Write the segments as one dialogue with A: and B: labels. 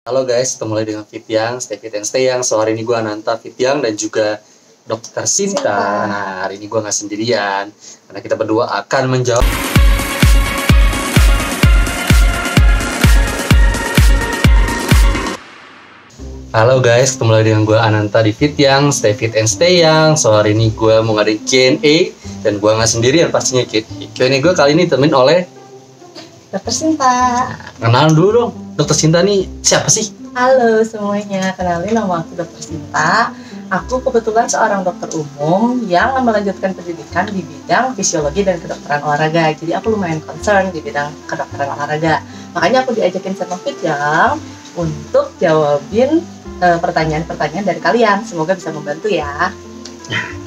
A: Halo guys, ketemu lagi dengan Fitiang, Stay Fit and Stay Young. So hari ini gue Ananta Fitiang dan juga Dokter Sinta. Nah hari ini gue nggak sendirian, karena kita berdua akan menjawab. Halo guys, ketemu lagi dengan gue Ananta di Fitiang, Stay Fit and Stay Young. So hari ini gue mau ngadain Q&A dan gue nggak sendirian pastinya. Q&A gue kali ini temenin oleh
B: Dokter Sinta.
A: Kenalan dulu dong, Dokter Sinta nih siapa sih?
B: Halo semuanya, kenalin nama aku Dokter Sinta. Aku kebetulan seorang dokter umum yang melanjutkan pendidikan di bidang fisiologi dan kedokteran olahraga. Jadi aku lumayan concern di bidang kedokteran olahraga. Makanya aku diajakin sama Fitiang untuk jawabin pertanyaan-pertanyaan dari kalian. Semoga bisa membantu ya.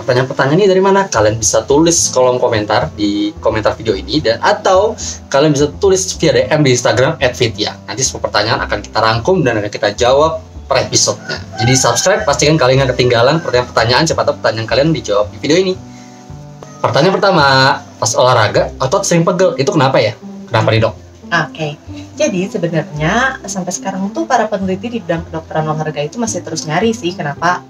A: Pertanyaan-pertanyaan ini dari mana? Kalian bisa tulis kolom komentar di komentar video ini, dan atau kalian bisa tulis via DM di Instagram @fitiang. Nanti semua pertanyaan akan kita rangkum dan akan kita jawab per episode-nya. Jadi subscribe, pastikan kalian nggak ketinggalan pertanyaan-pertanyaan. Siapa tahu pertanyaan kalian dijawab di video ini. Pertanyaan pertama, pas olahraga otot sering pegel, itu kenapa ya? Kenapa nih dok?
B: Oke, jadi sebenarnya sampai sekarang tuh para peneliti di bidang kedokteran olahraga itu masih terus nyari sih kenapa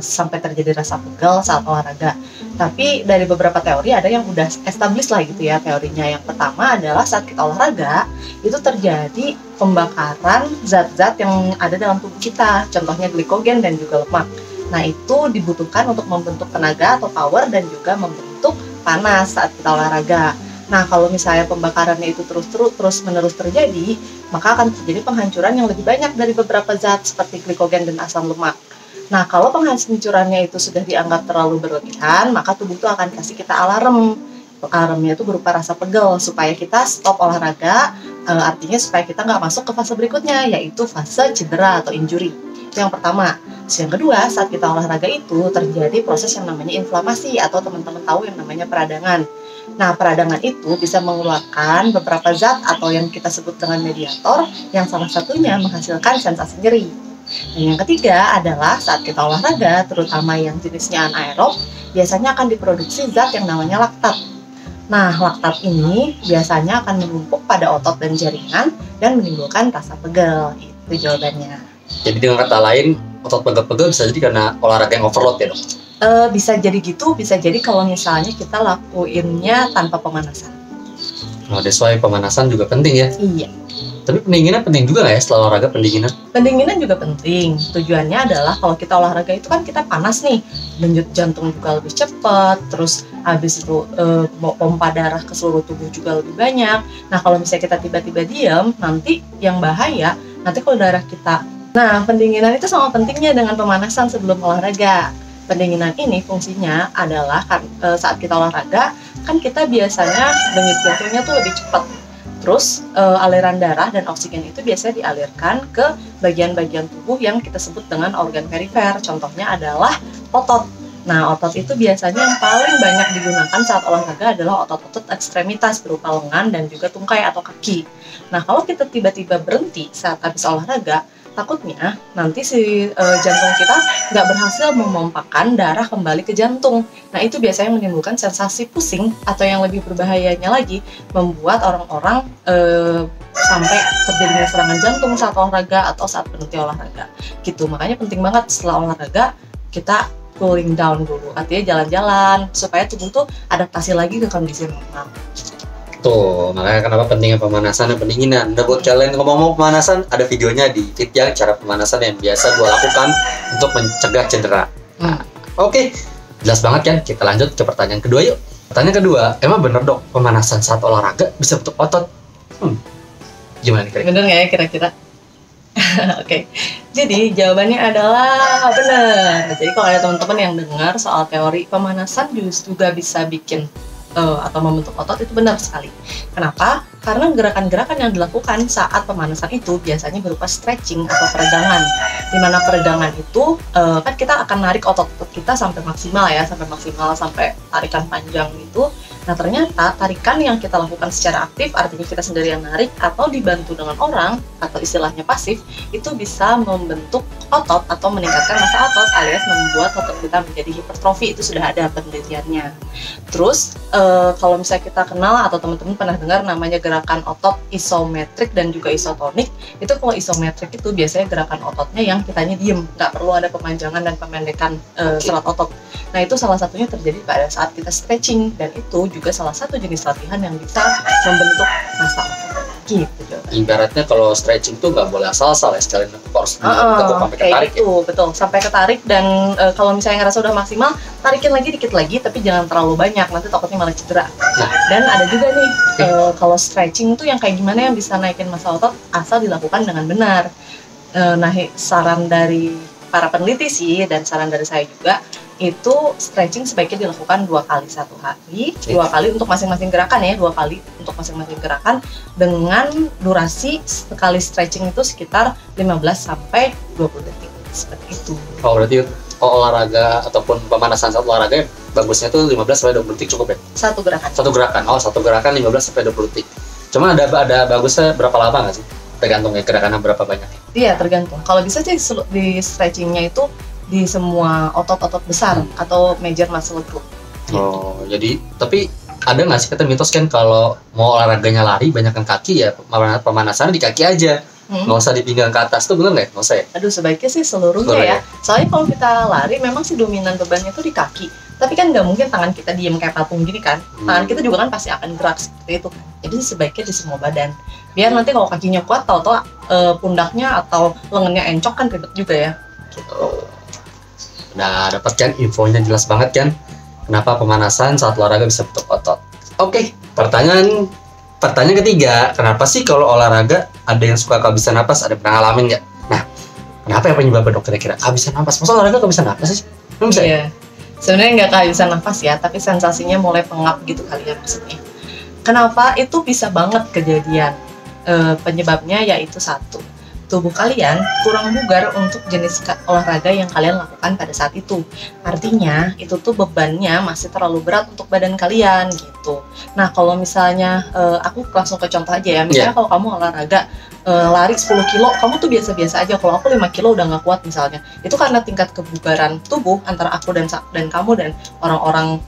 B: sampai terjadi rasa pegel saat olahraga. Tapi dari beberapa teori ada yang udah established lah gitu ya teorinya. Yang pertama adalah saat kita olahraga itu terjadi pembakaran zat-zat yang ada dalam tubuh kita, contohnya glikogen dan juga lemak. Nah itu dibutuhkan untuk membentuk tenaga atau power dan juga membentuk panas saat kita olahraga. Nah, kalau misalnya pembakarannya itu terus-menerus terjadi, maka akan terjadi penghancuran yang lebih banyak dari beberapa zat seperti glikogen dan asam lemak. Nah, kalau penghancurannya itu sudah dianggap terlalu berlebihan, maka tubuh itu akan kasih kita alarm. Alarmnya itu berupa rasa pegel, supaya kita stop olahraga, artinya supaya kita nggak masuk ke fase berikutnya, yaitu fase cedera atau injury. Itu yang pertama. Yang kedua, saat kita olahraga itu terjadi proses yang namanya inflamasi, atau teman-teman tahu yang namanya peradangan. Nah, peradangan itu bisa mengeluarkan beberapa zat atau yang kita sebut dengan mediator, yang salah satunya menghasilkan sensasi nyeri. Dan yang ketiga adalah saat kita olahraga, terutama yang jenisnya anaerob, biasanya akan diproduksi zat yang namanya laktat. Nah, laktat ini biasanya akan menumpuk pada otot dan jaringan dan menimbulkan rasa pegel. Itu jawabannya.
A: Jadi dengan kata lain, otot pegel-pegel bisa jadi karena olahraga yang overload ya dok?
B: Bisa jadi gitu, bisa jadi kalau misalnya kita lakuinnya tanpa pemanasan.
A: Oh, that's why pemanasan juga penting ya?
B: Iya.
A: Tapi pendinginan penting juga nggak ya setelah olahraga, pendinginan?
B: Pendinginan juga penting. Tujuannya adalah kalau kita olahraga itu kan kita panas nih, denyut jantung juga lebih cepat, terus habis itu pompa darah ke seluruh tubuh juga lebih banyak. Nah kalau misalnya kita tiba-tiba diam, nanti yang bahaya, nanti kalau darah kita. Nah pendinginan itu sama pentingnya dengan pemanasan sebelum olahraga. Pendinginan ini fungsinya adalah saat kita olahraga, kan kita biasanya denyut jantungnya tuh lebih cepat. Terus aliran darah dan oksigen itu biasanya dialirkan ke bagian-bagian tubuh yang kita sebut dengan organ perifer. Contohnya adalah otot. Nah, otot itu biasanya yang paling banyak digunakan saat olahraga adalah otot-otot ekstremitas berupa lengan dan juga tungkai atau kaki. Nah, kalau kita tiba-tiba berhenti saat habis olahraga, takutnya nanti si jantung kita nggak berhasil memompakan darah kembali ke jantung. Nah itu biasanya menimbulkan sensasi pusing, atau yang lebih berbahayanya lagi, membuat orang-orang sampai terjadinya serangan jantung saat olahraga atau saat berhenti olahraga gitu. Makanya penting banget setelah olahraga kita cooling down dulu, artinya jalan-jalan supaya tubuh tuh adaptasi lagi ke kondisi normal.
A: Tuh, makanya kenapa pentingnya pemanasan dan pendinginan. Udah buat kalian ngomong-ngomong pemanasan, ada videonya di Fitiang, cara pemanasan yang biasa gue lakukan untuk mencegah cedera. Nah, Oke, jelas banget kan? Kita lanjut ke pertanyaan kedua yuk. Pertanyaan kedua, emang bener dok pemanasan saat olahraga bisa bentuk otot? Gimana nih kira-kira?
B: Bener nggak ya kira-kira? Oke, jadi jawabannya adalah benar. Jadi kalau ada teman-teman yang dengar soal teori pemanasan juga bisa bikin atau membentuk otot, itu benar sekali. Kenapa? Karena gerakan-gerakan yang dilakukan saat pemanasan itu biasanya berupa stretching atau peregangan. Di mana peregangan itu kan kita akan narik otot-otot kita sampai maksimal ya, sampai tarikan panjang gitu. Nah ternyata tarikan yang kita lakukan secara aktif, artinya kita sendiri yang narik atau dibantu dengan orang atau istilahnya pasif, itu bisa membentuk otot atau meningkatkan massa otot alias membuat otot kita menjadi hipertrofi. Itu sudah ada penelitiannya. Terus kalau misalnya kita kenal atau teman-teman pernah dengar namanya gerakan gerakan otot isometrik dan juga isotonik. Itu kalau isometrik itu biasanya gerakan ototnya yang kitanya diem, nggak perlu ada pemanjangan dan pemendekan serat otot. Nah itu salah satunya terjadi pada saat kita stretching, dan itu juga salah satu jenis latihan yang bisa membentuk massa otot. Gitu dong.
A: Ibaratnya kalau stretching tuh nggak boleh asal-asal ya, sekalian harus ditekuk sampai ketarik
B: gitu, ya. Betul, sampai ketarik, dan kalau misalnya ngerasa udah maksimal, tarikin lagi dikit lagi, tapi jangan terlalu banyak, nanti takutnya malah cedera. Nah, dan ada juga nih, kalau stretching tuh yang kayak gimana yang bisa naikin massa otot asal dilakukan dengan benar. Nah, saran dari para peneliti sih, dan saran dari saya juga, itu stretching sebaiknya dilakukan 2 kali satu hari, 2 kali untuk masing-masing gerakan ya, 2 kali untuk masing-masing gerakan, dengan durasi sekali stretching itu sekitar 15 sampai 20 detik, seperti itu.
A: Oh, berarti olahraga ataupun pemanasan saat olahraga bagusnya tuh 15 sampai 20 detik cukup ya?
B: Satu gerakan.
A: Satu gerakan 15 sampai 20 detik. Cuma ada bagusnya berapa lama nggak sih? Tergantung ya gerakannya berapa banyak.
B: Iya, tergantung. Kalau bisa sih di stretchingnya itu di semua otot-otot besar atau major muscle group.
A: Oh, jadi tapi ada nggak sih kata mitos kan kalau mau olahraganya lari banyakkan kaki ya, pemanasan di kaki aja, nggak usah di pinggang ke atas, tuh bener nggak? Nggak usah ya?
B: Aduh, sebaiknya sih seluruhnya ya. Soalnya kalau kita lari memang sih dominan bebannya tuh di kaki, tapi kan nggak mungkin tangan kita diem kayak patung gini kan. Tangan kita juga kan pasti akan gerak seperti itu. Jadi sebaiknya di semua badan. Biar nanti kalau kakinya kuat, tahu-tahu pundaknya atau lengannya encok kan ribet juga ya. Gitu.
A: Nah, dapat kan infonya jelas banget kan kenapa pemanasan saat olahraga bisa bentuk otot. Oke, pertanyaan ketiga, kenapa sih kalau olahraga ada yang suka kehabisan napas? Ada pernah ngalamin nggak? Nah, kenapa ya penyebabnya dok kira-kira kehabisan napas? Masa olahraga kehabisan napas sih? Bisa?
B: Iya, sebenarnya nggak kehabisan napas ya, tapi sensasinya mulai pengap gitu kali ya maksudnya. Kenapa? Itu bisa banget kejadian. Penyebabnya yaitu satu, tubuh kalian kurang bugar untuk jenis olahraga yang kalian lakukan pada saat itu. Artinya, itu tuh bebannya masih terlalu berat untuk badan kalian gitu. Nah, kalau misalnya, aku langsung ke contoh aja ya. Misalnya kalau kamu olahraga, lari 10 kilo, kamu tuh biasa-biasa aja. Kalau aku 5 kilo udah nggak kuat misalnya. Itu karena tingkat kebugaran tubuh antara aku dan kamu dan orang-orang,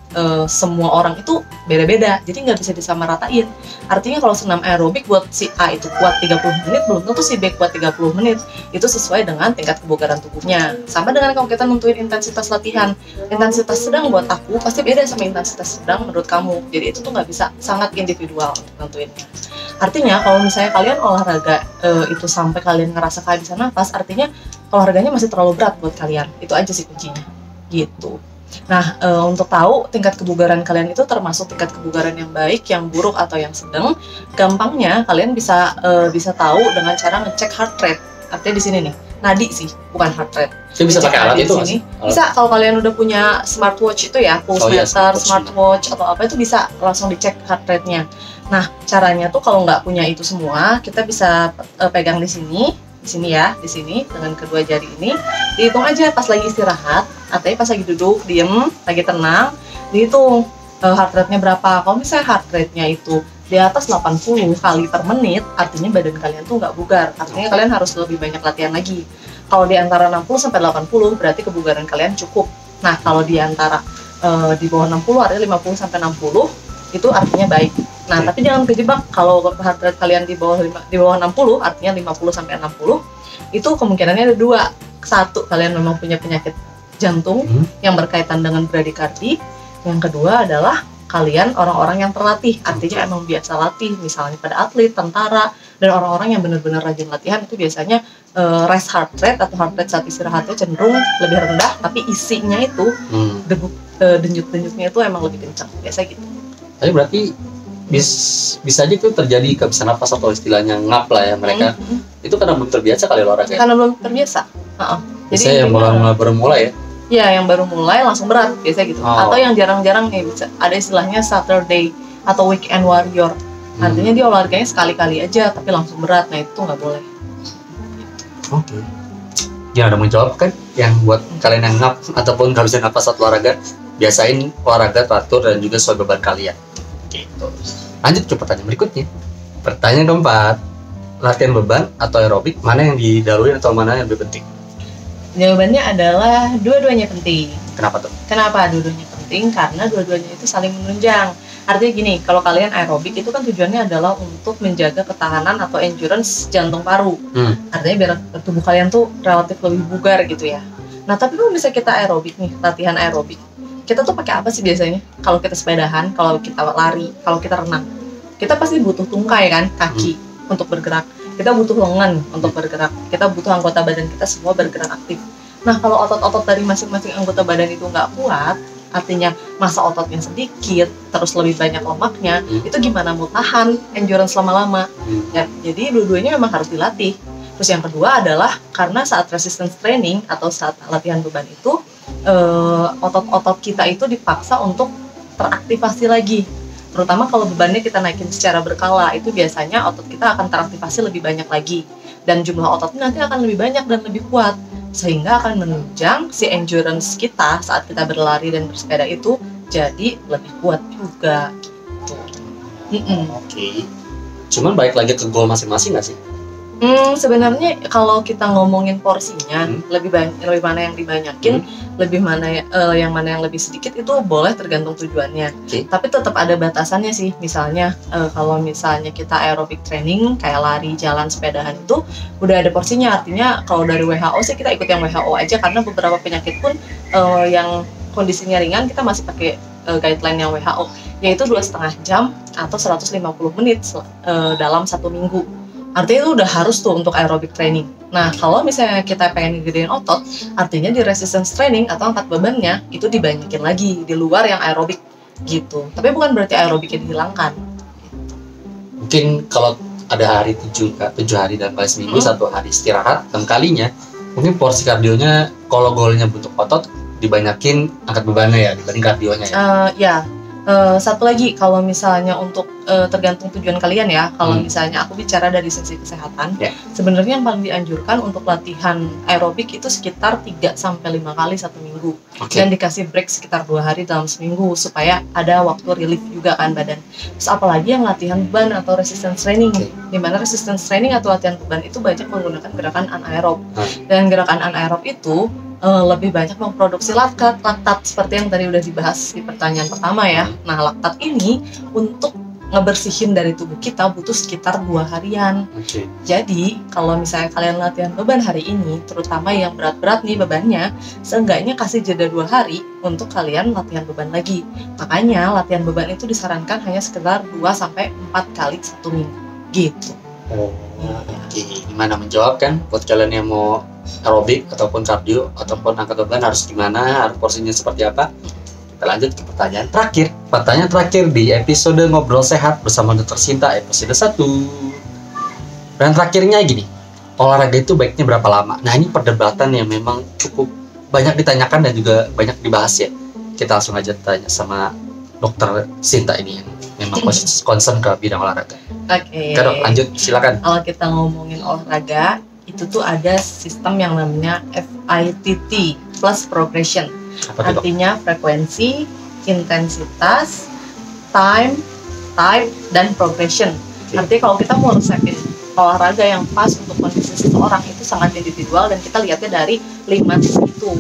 B: semua orang itu beda-beda. Jadi nggak bisa disamaratain. Artinya kalau senam aerobik buat si A itu kuat 30 menit, belum tentu si B kuat 30 menit. Itu sesuai dengan tingkat kebugaran tubuhnya. Sama dengan kalau kita nentuin intensitas latihan. Intensitas sedang buat aku pasti beda sama intensitas sedang menurut kamu. Jadi itu tuh nggak bisa, sangat individual untuk nentuinnya. Artinya kalau misalnya kalian olahraga itu sampai kalian ngerasa kehabisan nafas, artinya olahraganya masih terlalu berat buat kalian. Itu aja sih kuncinya. Gitu. Nah, untuk tahu tingkat kebugaran kalian itu termasuk tingkat kebugaran yang baik, yang buruk, atau yang sedang, gampangnya kalian bisa tahu dengan cara ngecek heart rate. Artinya di sini nih, nadi sih, bukan heart rate.
A: Jadi bisa pakai alat itu sih?
B: Bisa, kalau kalian udah punya smartwatch itu ya, pulse meter, smartwatch atau apa itu bisa langsung dicek heart rate-nya. Nah, caranya tuh kalau nggak punya itu semua, kita bisa pegang di sini ya, di sini dengan kedua jari ini, dihitung aja pas lagi istirahat, artinya pas lagi duduk, diem, lagi tenang, dihitung heart rate-nya berapa. Kalau misalnya heart rate-nya itu di atas 80 kali per menit, artinya badan kalian tuh nggak bugar, artinya kalian harus lebih banyak latihan lagi. Kalau di antara 60 sampai 80 berarti kebugaran kalian cukup. Nah, kalau di antara di bawah 60 artinya 50 sampai 60 itu artinya baik. Nah, tapi jangan kejebak kalau heart rate kalian di bawah 60 artinya 50 sampai 60 itu kemungkinannya ada dua. Satu, kalian memang punya penyakit jantung yang berkaitan dengan bradikardi. Yang kedua adalah kalian orang-orang yang terlatih, artinya emang biasa latih, misalnya pada atlet, tentara, dan orang-orang yang benar-benar rajin latihan itu biasanya rest heart rate atau heart rate saat istirahatnya cenderung lebih rendah, tapi isinya itu denyut-denyutnya itu emang lebih kencang, biasa gitu.
A: Tapi berarti bisa aja tuh terjadi kehabisan napas atau istilahnya ngap lah ya mereka. Itu karena belum terbiasa kali olahraga.
B: Karena belum terbiasa.
A: Jadi yang baru mulai ya.
B: Ya, yang baru mulai langsung berat biasa gitu. Atau yang jarang-jarang nih bisa ada istilahnya Saturday atau weekend warrior. Artinya dia olahraganya sekali-kali aja tapi langsung berat. Nah, itu nggak boleh.
A: Oke. Ya, udah menjawab kan yang buat kalian yang ngap ataupun kehabisan napas saat olahraga, biasain olahraga teratur dan juga sesuai beban kalian. Gitu. Lanjut ke pertanyaan berikutnya. Pertanyaan keempat, latihan beban atau aerobik, mana yang didahului atau mana yang lebih penting?
B: Jawabannya adalah dua-duanya penting.
A: Kenapa tuh?
B: Kenapa dua-duanya penting? Karena dua-duanya itu saling menunjang. Artinya gini, kalau kalian aerobik itu kan tujuannya adalah untuk menjaga ketahanan atau endurance jantung paru. Artinya biar tubuh kalian tuh relatif lebih bugar gitu ya. Nah, tapi kalau misalnya kita aerobik nih, latihan aerobik, kita tuh pakai apa sih biasanya? Kalau kita sepedahan, kalau kita lari, kalau kita renang, kita pasti butuh tungkai kan, kaki untuk bergerak. Kita butuh lengan untuk bergerak. Kita butuh anggota badan kita semua bergerak aktif. Nah, kalau otot-otot dari masing-masing anggota badan itu nggak kuat, artinya massa ototnya sedikit, terus lebih banyak lemaknya, itu gimana mau tahan endurance lama-lama? Ya, jadi dua-duanya memang harus dilatih. Terus yang kedua adalah karena saat resistance training atau saat latihan beban itu, otot-otot kita itu dipaksa untuk teraktivasi lagi. Terutama kalau bebannya kita naikin secara berkala, itu biasanya otot kita akan teraktivasi lebih banyak lagi. Dan jumlah ototnya nanti akan lebih banyak dan lebih kuat. Sehingga akan menunjang si endurance kita saat kita berlari dan bersepeda itu jadi lebih kuat juga gitu.
A: Oke. Cuman balik lagi ke goal masing-masing nggak sih?
B: Sebenarnya kalau kita ngomongin porsinya, lebih mana yang dibanyakin, lebih mana yang mana yang lebih sedikit itu boleh tergantung tujuannya. Tapi tetap ada batasannya sih. Misalnya kalau misalnya kita aerobic training kayak lari, jalan, sepedahan itu udah ada porsinya. Artinya kalau dari WHO sih kita ikut yang WHO aja, karena beberapa penyakit pun yang kondisinya ringan kita masih pakai guideline yang WHO, yaitu 2,5 jam atau 150 menit dalam 1 minggu. Artinya itu udah harus tuh untuk aerobic training. Nah, kalau misalnya kita pengen gedein otot, artinya di resistance training atau angkat bebannya itu dibanyakin lagi di luar yang aerobik gitu. Tapi bukan berarti aerobiknya dihilangkan.
A: Mungkin kalau ada hari 7 hari dalam seminggu, 1 hari istirahat, 6 kalinya, mungkin porsi kardionya kalau goalnya bentuk otot dibanyakin angkat bebannya ya dibanding kardionya ya.
B: Satu lagi, kalau misalnya untuk tergantung tujuan kalian ya. Kalau misalnya aku bicara dari sisi kesehatan, sebenarnya yang paling dianjurkan untuk latihan aerobik itu sekitar 3-5 kali 1 minggu. Dan dikasih break sekitar 2 hari dalam seminggu supaya ada waktu relief juga kan badan. Terus apalagi yang latihan beban atau resistance training, dimana resistance training atau latihan beban itu banyak menggunakan gerakan anaerob. Dan gerakan anaerob itu lebih banyak memproduksi laktat seperti yang tadi udah dibahas di pertanyaan pertama ya. Nah, laktat ini untuk ngebersihin dari tubuh kita butuh sekitar 2 harian. Jadi kalau misalnya kalian latihan beban hari ini, terutama yang berat-berat nih bebannya, seenggaknya kasih jeda 2 hari untuk kalian latihan beban lagi. Makanya latihan beban itu disarankan hanya sekitar 2-4 kali 1 minggu gitu.
A: Gimana menjawab kan buat kalian yang mau aerobik ataupun kardio ataupun angkat beban harus gimana, harus porsinya seperti apa? Kita lanjut ke pertanyaan terakhir di episode Ngobrol Sehat bersama Dr. Sinta episode 1. Dan terakhirnya gini, olahraga itu baiknya berapa lama? Nah, ini perdebatan yang memang cukup banyak ditanyakan dan juga banyak dibahas ya. Kita langsung aja tanya sama Dr. Sinta ini yang memang concern ke bidang olahraga. Dok, lanjut, silakan.
B: Kalau kita ngomongin olahraga, itu tuh ada sistem yang namanya FITT plus progression. Artinya frekuensi, intensitas, time, type, dan progression. Artinya kalau kita mau resepin olahraga yang pas untuk kondisi seseorang itu sangat individual dan kita lihatnya dari 5 sisi itu.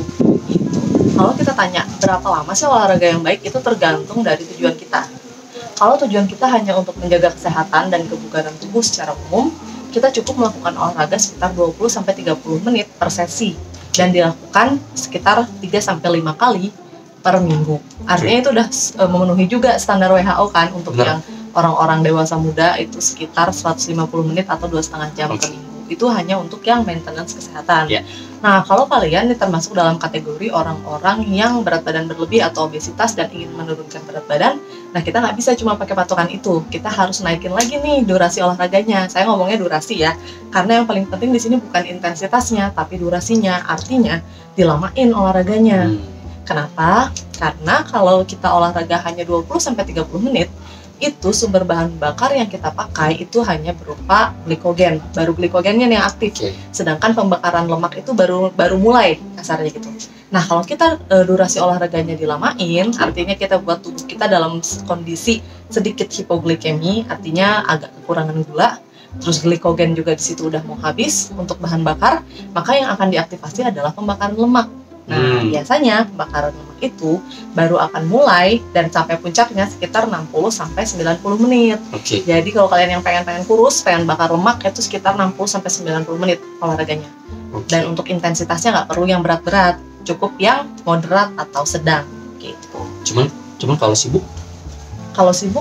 B: Kalau kita tanya berapa lama sih olahraga yang baik, itu tergantung dari tujuan kita. Kalau tujuan kita hanya untuk menjaga kesehatan dan kebugaran tubuh secara umum, kita cukup melakukan olahraga sekitar 20-30 menit per sesi dan dilakukan sekitar 3-5 kali per minggu. Artinya itu udah memenuhi juga standar WHO kan untuk yang orang-orang dewasa muda itu sekitar 150 menit atau 2,5 jam per minggu. Itu hanya untuk yang maintenance kesehatan. Nah, kalau kalian termasuk dalam kategori orang-orang yang berat badan berlebih atau obesitas dan ingin menurunkan berat badan, nah kita nggak bisa cuma pakai patokan itu. Kita harus naikin lagi nih durasi olahraganya. Saya ngomongnya durasi ya, karena yang paling penting di sini bukan intensitasnya, tapi durasinya. Artinya dilamain olahraganya. Kenapa? Karena kalau kita olahraga hanya 20-30 menit, itu sumber bahan bakar yang kita pakai itu hanya berupa glikogen, baru glikogennya yang aktif. Sedangkan pembakaran lemak itu baru mulai kasarnya gitu. Nah, kalau kita durasi olahraganya dilamain, artinya kita buat tubuh kita dalam kondisi sedikit hipoglikemi, artinya agak kekurangan gula, terus glikogen juga di situ udah mau habis untuk bahan bakar, maka yang akan diaktifasi adalah pembakaran lemak. Nah, biasanya pembakaran lemak itu baru akan mulai dan sampai puncaknya sekitar 60 sampai 90 menit.
A: Oke.
B: Jadi kalau kalian yang pengen kurus, pengen bakar lemak itu sekitar 60 sampai 90 menit olahraganya.
A: Oke.
B: Dan untuk intensitasnya nggak perlu yang berat-berat, cukup yang moderat atau sedang gitu.
A: Cuman kalau sibuk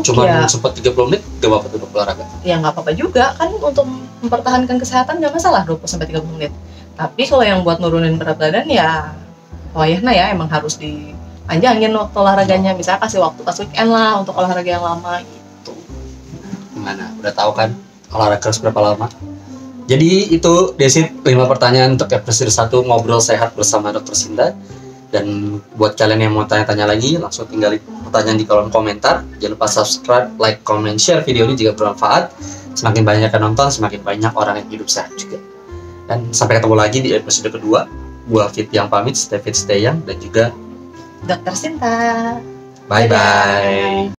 B: Cuma ya
A: sempat 30 menit gak apa-apa tuh olahraga.
B: ya nggak apa-apa juga kan, untuk mempertahankan kesehatan nggak masalah 20 sampai 30 menit. Tapi kalau yang buat nurunin berat badan ya wayahna ya emang harus dipanjangin waktu olahraganya. Misalnya kasih waktu pas weekend lah untuk olahraga yang lama gitu.
A: Gimana? Udah tahu kan olahraga harus berapa lama? Jadi itu Desi 5 pertanyaan untuk episode 1 ngobrol sehat bersama Dr. Sinta. Dan buat kalian yang mau tanya-tanya lagi, langsung tinggalin pertanyaan di kolom komentar. Jangan lupa subscribe, like, comment, share video ini jika bermanfaat. Semakin banyak yang nonton, semakin banyak orang yang hidup sehat juga. Dan sampai ketemu lagi di episode kedua. Gua Fit yang pamit, stay fit, stay young, dan juga
B: Dr. Sinta.
A: bye-bye.